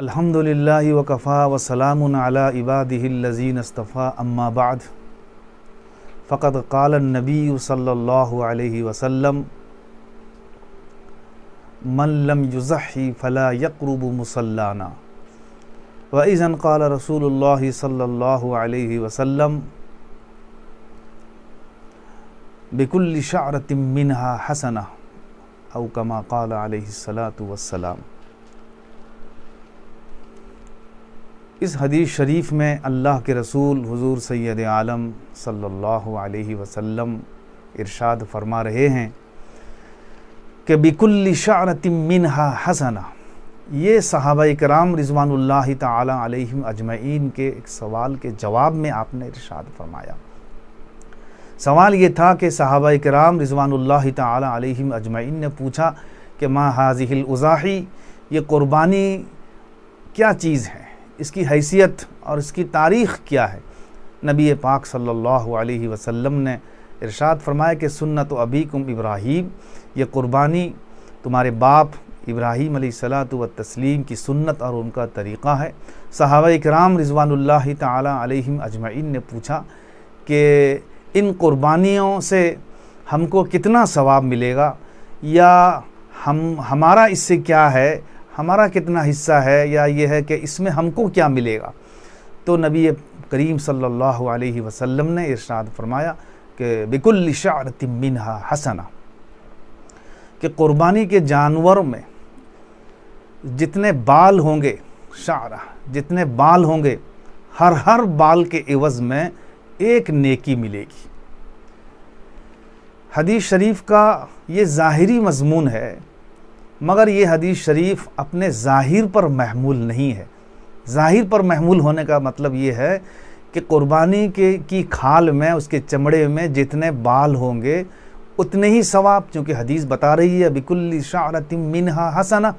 الحمدللہ وکفا وسلام علی عبادہ الذین اصطفیٰ اما بعد فقد قال النبی صلی اللہ علیہ وسلم من لم یضحی فلا یقرب مصلانا وإذن قال رسول اللہ صلی اللہ علیہ وسلم بکل شعرۃ منہا حسنہ او کما قال علیہ الصلاۃ والسلام۔ اس حدیث شریف میں اللہ کے رسول حضور سید عالم صلی اللہ علیہ وسلم ارشاد فرما رہے ہیں کہ بِكُلِّ شَعْرَةٍ مِّنْهَا حَسَنَةٌ۔ یہ صحابہ کرام رضوان اللہ تعالی علیہم اجمعین کے ایک سوال کے جواب میں آپ نے ارشاد فرمایا۔ سوال یہ تھا کہ صحابہ کرام رضوان اللہ تعالی علیہم اجمعین نے پوچھا کہ ما هذه الأضاحی، یہ قربانی کیا چیز ہے، اس کی حیثیت اور اس کی تاریخ کیا ہے؟ نبی پاک صلی اللہ علیہ وسلم نے ارشاد فرمایا کہ سنت ابیکم ابراہیم، یہ قربانی تمہارے باپ ابراہیم علیہ الصلاۃ والتسلیم کی سنت اور ان کا طریقہ ہے۔ صحابہ کرام رضوان اللہ تعالی علیہم اجمعین نے پوچھا کہ ان قربانیوں سے ہم کو کتنا ثواب ملے گا، یا ہمارا اس سے کیا ہے، ہمارا کتنا حصہ ہے، یا یہ ہے کہ اس میں ہم کو کیا ملے گا؟ تو نبی کریم صلی اللہ علیہ وسلم نے ارشاد فرمایا کہ بِكُلِّ شَعْرَةٍ مِّنْهَا حَسَنَةٌ، کہ قربانی کے جانور میں جتنے بال ہوں گے، شعرہ جتنے بال ہوں گے، ہر بال کے عوض میں ایک نیکی ملے گی۔ حدیث شریف کا یہ ظاہری مضمون ہے، مگر یہ حدیث شریف اپنے ظاہر پر محمول نہیں ہے۔ ظاہر پر محمول ہونے کا مطلب یہ ہے کہ قربانی کی کھال میں، اس کے چمڑے میں جتنے بال ہوں گے اتنے ہی ثواب، چونکہ حدیث بتا رہی ہے بِكُلِّ شَعْرَةٍ مِّنْهَا حَسَنَةٌ،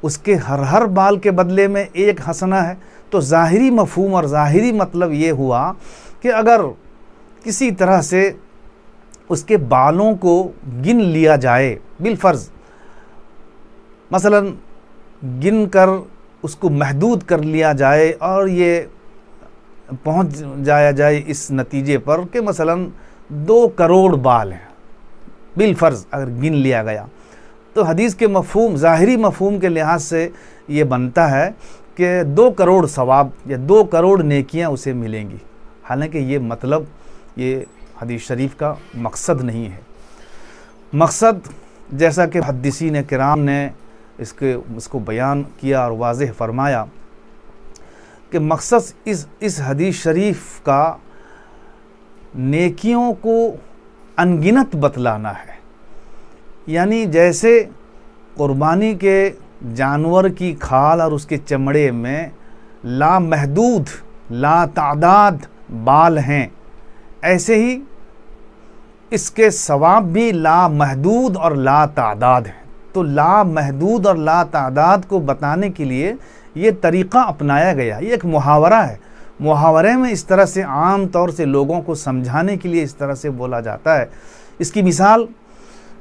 اس کے ہر بال کے بدلے میں ایک حسنہ ہے۔ تو ظاہری مفہوم اور ظاہری مطلب یہ ہوا کہ اگر کسی طرح سے اس کے بالوں کو گن لیا جائے بالفرض، مثلا گن کر اس کو محدود کر لیا جائے اور یہ پہنچ جایا جائے اس نتیجے پر کہ مثلا 2 کروڑ بال ہیں بالفرض، اگر گن لیا گیا تو حدیث کے مفہوم، ظاہری مفہوم کے لحاظ سے یہ بنتا ہے کہ 2 کروڑ ثواب یا 2 کروڑ نیکیاں اسے ملیں گی، حالانکہ یہ مطلب یہ حدیث شریف کا مقصد نہیں ہے۔ مقصد جیسا کہ محدثین کرام نے اس کو بیان کیا اور واضح فرمایا کہ مقصد اس حدیث شریف کا نیکیوں کو انگنت بتلانا ہے، یعنی جیسے قربانی کے جانور کی کھال اور اس کے چمڑے میں لامحدود لا تعداد بال ہیں، ایسے ہی اس کے ثواب بھی لامحدود اور لا تعداد ہیں۔ تو لامحدود اور لا تعداد کو بتانے کے لیے یہ طریقہ اپنایا گیا، یہ ایک محاورہ ہے۔ محاورے میں اس طرح سے عام طور سے لوگوں کو سمجھانے کے لیے اس طرح سے بولا جاتا ہے۔ اس کی مثال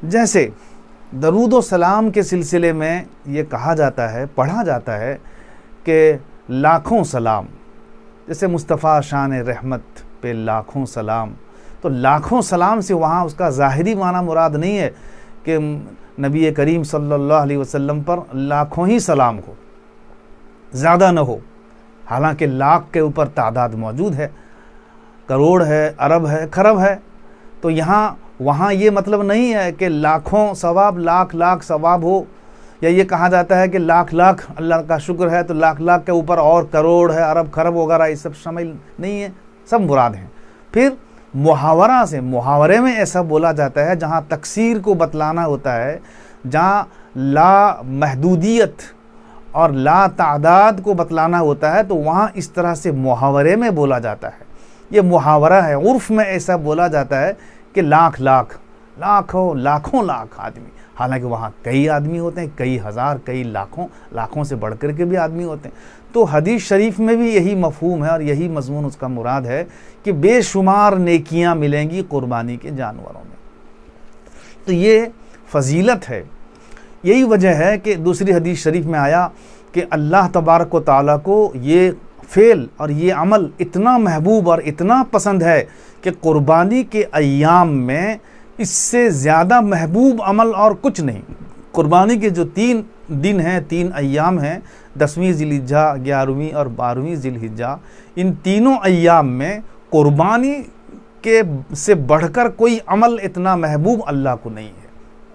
جیسے درود و سلام کے سلسلے میں یہ کہا جاتا ہے، پڑھا جاتا ہے کہ لاکھوں سلام، جیسے مصطفیٰ شان رحمت پہ لاکھوں سلام، تو لاکھوں سلام سے وہاں اس کا ظاہری معنی مراد نہیں ہے کہ نبی کریم صلی اللہ علیہ وسلم پر لاکھوں ہی سلام ہو، زیادہ نہ ہو، حالانکہ لاکھ کے اوپر تعداد موجود ہے، کروڑ ہے، ارب ہے، خرب ہے۔ تو وہاں یہ مطلب نہیں ہے کہ لاکھوں ثواب، لاکھ ثواب ہو، یا یہ کہا جاتا ہے کہ لاکھ اللہ کا شکر ہے تو لاکھ کے اوپر اور کروڑ ہے، ارب خرب وغیرہ یہ سب شامل نہیں ہے، سب مراد ہیں۔ پھر محاورے میں ایسا بولا جاتا ہے جہاں تکثیر کو بتلانا ہوتا ہے، جہاں لا محدودیت اور لا تعداد کو بتلانا ہوتا ہے، تو وہاں اس طرح سے محاورے میں بولا جاتا ہے۔ یہ محاورہ ہے، عرف میں ایسا بولا جاتا ہے کہ لاکھوں آدمی، حالانکہ وہاں کئی آدمی ہوتے ہیں، کئی ہزار، کئی لاکھوں سے بڑھ کر کے بھی آدمی ہوتے ہیں۔ تو حدیث شریف میں بھی یہی مفہوم ہے اور یہی مضمون اس کا مراد ہے کہ بے شمار نیکیاں ملیں گی قربانی کے جانوروں میں۔ تو یہ فضیلت ہے، یہی وجہ ہے کہ دوسری حدیث شریف میں آیا کہ اللہ تبارک و تعالیٰ کو یہ فعل اور یہ عمل اتنا محبوب اور اتنا پسند ہے کہ قربانی کے ایام میں اس سے زیادہ محبوب عمل اور کچھ نہیں۔ قربانی کے جو 3 دن ہیں، 3 ایام ہیں، 10ویں ذی الحجہ، 11ویں اور 12ویں ذی الحجہ، ان تینوں ایام میں قربانی کے سے بڑھ کر کوئی عمل اتنا محبوب اللہ کو نہیں ہے۔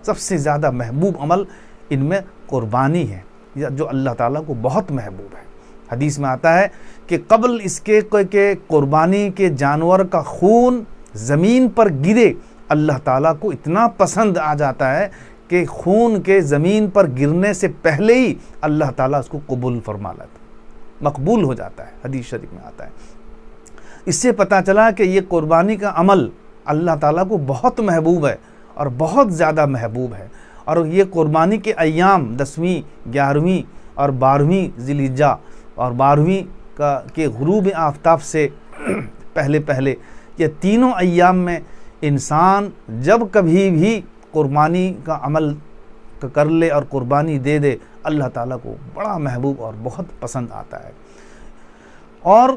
سب سے زیادہ محبوب عمل ان میں قربانی ہے، جو اللہ تعالیٰ کو بہت محبوب ہے۔ حدیث میں آتا ہے کہ قبل اس کے کہ قربانی کے جانور کا خون زمین پر گرے، اللہ تعالیٰ کو اتنا پسند آ جاتا ہے کہ خون کے زمین پر گرنے سے پہلے ہی اللہ تعالیٰ اس کو قبول فرما لیتا ہے، مقبول ہو جاتا ہے۔ حدیث شریف میں آتا ہے۔ اس سے پتہ چلا کہ یہ قربانی کا عمل اللہ تعالیٰ کو بہت محبوب ہے اور بہت زیادہ محبوب ہے، اور یہ قربانی کے ایام 10ویں، 11ویں اور 12ویں ذی الحجہ اور 12ویں کے غروب آفتاب سے پہلے یہ تینوں ایام میں انسان جب کبھی بھی قربانی کا عمل کر لے اور قربانی دے دے، اللہ تعالیٰ کو بڑا محبوب اور بہت پسند آتا ہے۔ اور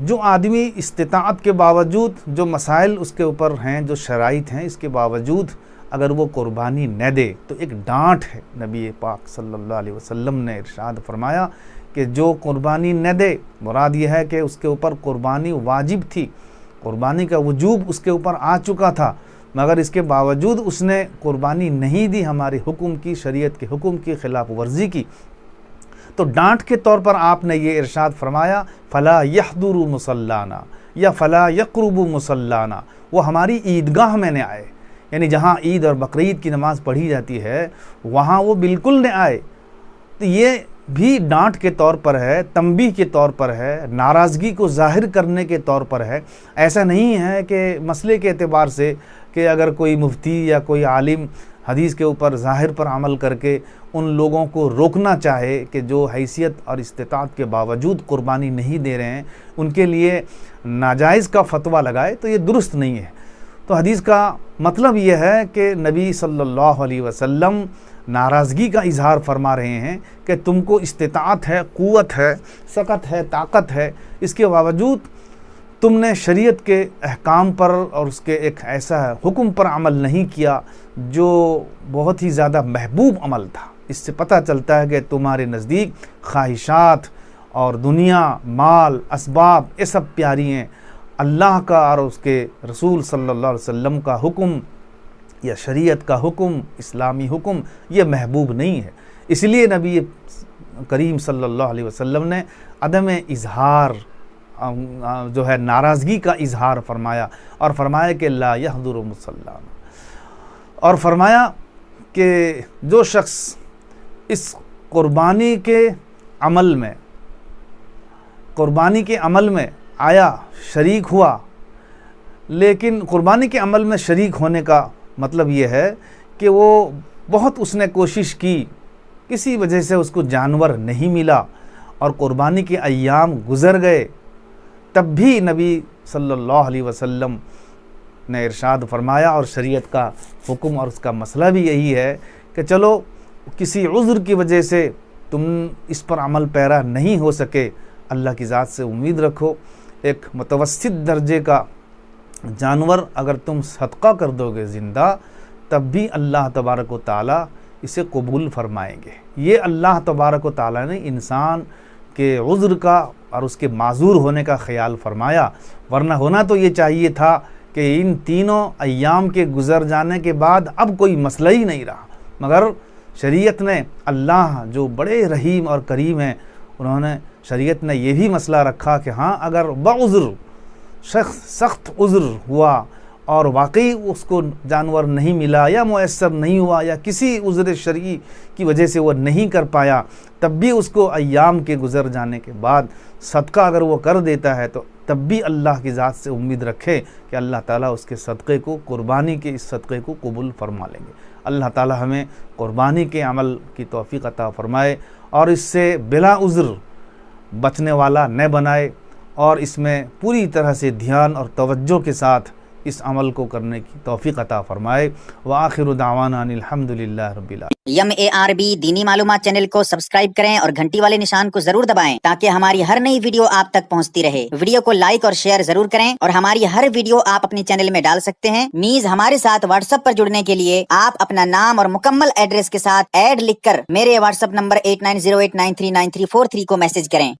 جو آدمی استطاعت کے باوجود، جو مسائل اس کے اوپر ہیں، جو شرائط ہیں، اس کے باوجود اگر وہ قربانی نہ دے تو ایک ڈانٹ ہے۔ نبی پاک صلی اللہ علیہ وسلم نے ارشاد فرمایا کہ جو قربانی نہ دے، مراد یہ ہے کہ اس کے اوپر قربانی واجب تھی، قربانی کا وجوب اس کے اوپر آ چکا تھا، مگر اس کے باوجود اس نے قربانی نہیں دی، ہمارے حکم کی، شریعت کے حکم کی خلاف ورزی کی، تو ڈانٹ کے طور پر آپ نے یہ ارشاد فرمایا فلا یحضر مصلانا یا فلا یقرب مصلانا، وہ ہماری عیدگاہ میں نہ آئے، یعنی جہاں عید اور بقرعید کی نماز پڑھی جاتی ہے وہاں وہ بالکل نہ آئے۔ تو یہ بھی ڈانٹ کے طور پر ہے، تنبیہ کے طور پر ہے، ناراضگی کو ظاہر کرنے کے طور پر ہے۔ ایسا نہیں ہے کہ مسئلے کے اعتبار سے کہ اگر کوئی مفتی یا کوئی عالم حدیث کے اوپر ظاہر پر عمل کر کے ان لوگوں کو روکنا چاہے کہ جو حیثیت اور استطاعت کے باوجود قربانی نہیں دے رہے ہیں ان کے لیے ناجائز کا فتویٰ لگائے، تو یہ درست نہیں ہے۔ تو حدیث کا مطلب یہ ہے کہ نبی صلی اللہ علیہ وسلم ناراضگی کا اظہار فرما رہے ہیں کہ تم کو استطاعت ہے، قوت ہے، سکت ہے، طاقت ہے، اس کے باوجود تم نے شریعت کے احکام پر اور اس کے ایک ایسا حکم پر عمل نہیں کیا جو بہت ہی زیادہ محبوب عمل تھا۔ اس سے پتہ چلتا ہے کہ تمہارے نزدیک خواہشات اور دنیا، مال، اسباب یہ سب پیاری ہیں، اللہ کا اور اس کے رسول صلی اللہ علیہ وسلم کا حکم یا شریعت کا حکم، اسلامی حکم یہ محبوب نہیں ہے۔ اس لیے نبی کریم صلی اللہ علیہ وسلم نے عدم اظہار جو ہے ناراضگی کا اظہار فرمایا، اور فرمایا کہ لا یحضر مصلانا، اور فرمایا کہ جو شخص اس قربانی کے عمل میں آیا، شریک ہوا، لیکن قربانی کے عمل میں شریک ہونے کا مطلب یہ ہے کہ وہ بہت اس نے کوشش کی، کسی وجہ سے اس کو جانور نہیں ملا اور قربانی کے ایام گزر گئے، تب بھی نبی صلی اللہ علیہ وسلم نے ارشاد فرمایا، اور شریعت کا حکم اور اس کا مسئلہ بھی یہی ہے کہ چلو کسی عذر کی وجہ سے تم اس پر عمل پیرا نہیں ہو سکے، اللہ کی ذات سے امید رکھو، ایک متوسط درجے کا جانور اگر تم صدقہ کر دو گے زندہ، تب بھی اللہ تبارک و تعالیٰ اسے قبول فرمائیں گے۔ یہ اللہ تبارک و تعالیٰ نے انسان کے عذر کا اور اس کے معذور ہونے کا خیال فرمایا، ورنہ ہونا تو یہ چاہیے تھا کہ ان تینوں ایام کے گزر جانے کے بعد اب کوئی مسئلہ ہی نہیں رہا، مگر شریعت نے، اللہ جو بڑے رحیم اور کریم ہیں، انہوں نے شریعت نے یہ بھی مسئلہ رکھا کہ ہاں اگر بعذر سخت عذر ہوا اور واقعی اس کو جانور نہیں ملا یا میسر نہیں ہوا یا کسی عذر شرعی کی وجہ سے وہ نہیں کر پایا، تب بھی اس کو ایام کے گزر جانے کے بعد صدقہ اگر وہ کر دیتا ہے تو تب بھی اللہ کی ذات سے امید رکھے کہ اللہ تعالیٰ اس کے صدقے کو، قربانی کے اس صدقے کو قبول فرما لیں گے۔ اللہ تعالیٰ ہمیں قربانی کے عمل کی توفیق عطا فرمائے اور اس سے بلا عذر بچنے والا نہ بنائے، اور اس میں پوری طرح سے دھیان اور توجہ کے ساتھ اس عمل کو کرنے کی توفیق عطا فرمائے۔ وآخر دعوانا ان الحمدللہ رب العالمین۔ MARB دینی معلومات چینل کو سبسکرائب کریں اور گھنٹی والے نشان کو ضرور دبائیں تاکہ ہماری ہر نئی ویڈیو آپ تک پہنچتی رہے۔ ویڈیو کو لائک اور شیئر ضرور کریں اور ہماری ہر ویڈیو آپ اپنے چینل میں ڈال سکتے ہیں۔ نیز ہمارے ساتھ واٹس ایپ پر جڑنے کے لیے آپ اپنا نام اور مکمل ایڈریس کے ساتھ ایڈ لکھ کر میرے واٹس ایپ نمبر 8908939343 کو میسج کریں۔